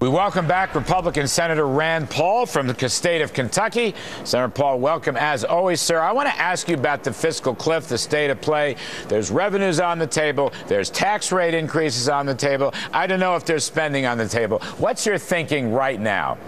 We welcome back Republican Senator Rand Paul from the state of Kentucky. Senator Paul, welcome as always, sir. I want to ask you about the fiscal cliff, the state of play. There's revenues on the table. There's tax rate increases on the table. I don't know if there's spending on the table. What's your thinking right now?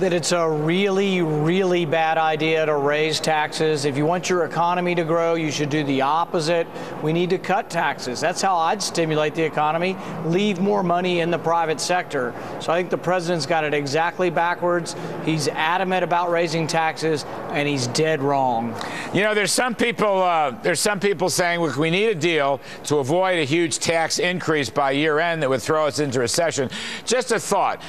That it's a really, really bad idea to raise taxes. If you want your economy to grow, you should do the opposite. We need to cut taxes. That's how I'd stimulate the economy, leave more money in the private sector. So I think the president's got it exactly backwards. He's adamant about raising taxes, and he's dead wrong. You know, there's some people saying, look, we need a deal to avoid a huge tax increase by year end that would throw us into recession. Just a thought.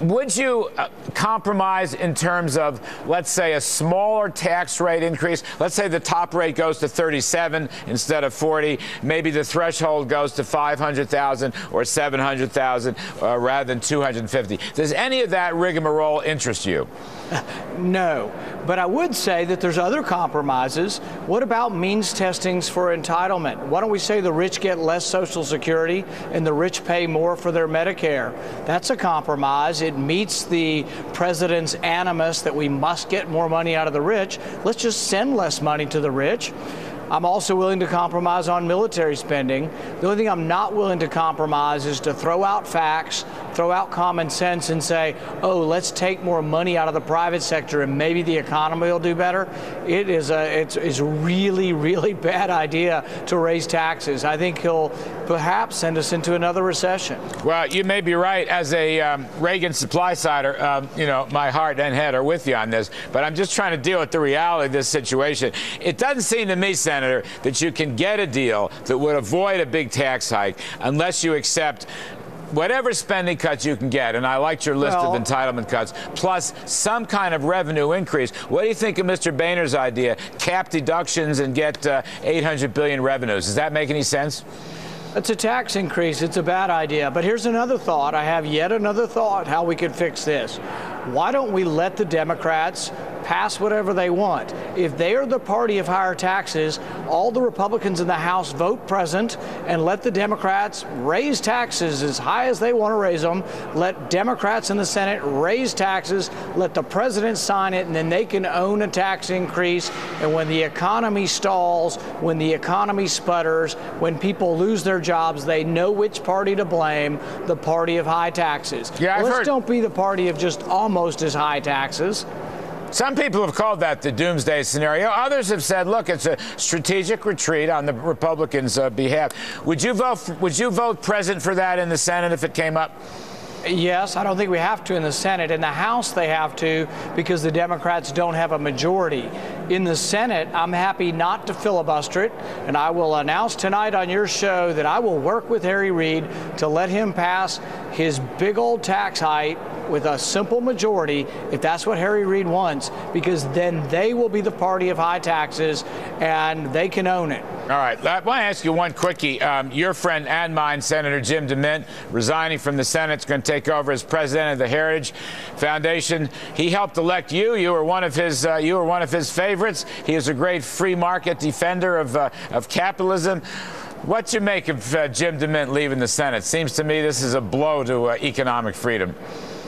Would you compromise in terms of, let's say, a smaller tax rate increase? Let's say the top rate goes to 37 instead of 40. Maybe the threshold goes to 500,000 or 700,000 rather than 250. Does any of that rigmarole interest you? No, but I would say that there's other compromises. What about means testings for entitlement? Why don't we say the rich get less Social Security and the rich pay more for their Medicare? That's a compromise. It meets the president's animus that we must get more money out of the rich. Let's just send less money to the rich. I'm also willing to compromise on military spending. The only thing I'm not willing to compromise is to throw out facts, throw out common sense and say, oh, let's take more money out of the private sector and maybe the economy will do better. It's a really, really bad idea to raise taxes. I think he'll perhaps send us into another recession. Well, you may be right. As a Reagan supply sider, you know, my heart and head are with you on this, but I'm just trying to deal with the reality of this situation. It doesn't seem to me, Senator, that you can get a deal that would avoid a big tax hike unless you accept whatever spending cuts you can get, and I liked your list of entitlement cuts, plus some kind of revenue increase. What do you think of Mr. Boehner's idea? Cap deductions and get $800 billion revenues. Does that make any sense? It's a tax increase. It's a bad idea. But here's another thought. I have yet another thought how we could fix this. Why don't we let the Democrats pass whatever they want? If they are the party of higher taxes, all the Republicans in the House vote present and let the Democrats raise taxes as high as they want to raise them. Let Democrats in the Senate raise taxes, let the president sign it, and then they can own a tax increase. And when the economy stalls, when the economy sputters, when people lose their jobs, they know which party to blame, the party of high taxes. Yeah, let's don't be the party of just almost as high taxes. Some people have called that the doomsday scenario. Others have said, look, it's a strategic retreat on the Republicans' behalf. Would you vote present for that in the Senate if it came up? Yes, I don't think we have to in the Senate. In the House, they have to because the Democrats don't have a majority. In the Senate, I'm happy not to filibuster it, and I will announce tonight on your show that I will work with Harry Reid to let him pass his big old tax hike with a simple majority, if that's what Harry Reid wants, because then they will be the party of high taxes and they can own it. All right. I want to ask you one quickie. Your friend and mine, Senator Jim DeMint, resigning from the Senate, is going to take over as president of the Heritage Foundation. He helped elect you. You were one of his favorites. He is a great free market defender of capitalism. What you make of Jim DeMint leaving the Senate? Seems to me this is a blow to economic freedom.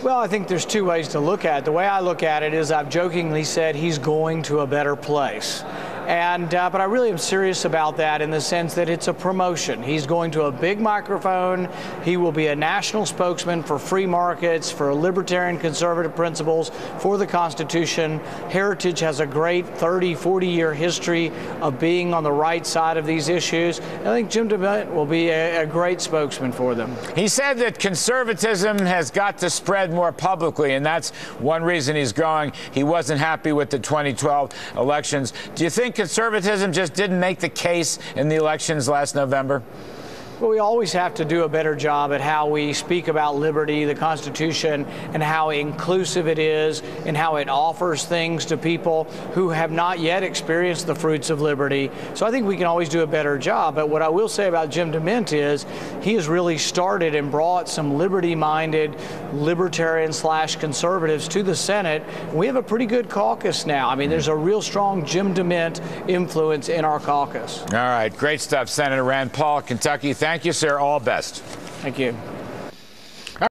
Well, I think there's two ways to look at it. The way I look at it is I've jokingly said he's going to a better place. But I really am serious about that in the sense that it's a promotion. He's going to a big microphone. He will be a national spokesman for free markets, for libertarian conservative principles, for the Constitution. Heritage has a great 30, 40-year history of being on the right side of these issues. I think Jim DeMint will be a great spokesman for them. He said that conservatism has got to spread more publicly, and that's one reason he's going. He wasn't happy with the 2012 elections. Do you think conservatism just didn't make the case in the elections last November? Well, we always have to do a better job at how we speak about liberty, the Constitution, and how inclusive it is and how it offers things to people who have not yet experienced the fruits of liberty. So I think we can always do a better job. But what I will say about Jim DeMint is he has really started and brought some liberty-minded libertarian/conservatives to the Senate. We have a pretty good caucus now. I mean, there's a real strong Jim DeMint influence in our caucus. All right. Great stuff, Senator Rand Paul, Kentucky. Thank you, sir. All best. Thank you.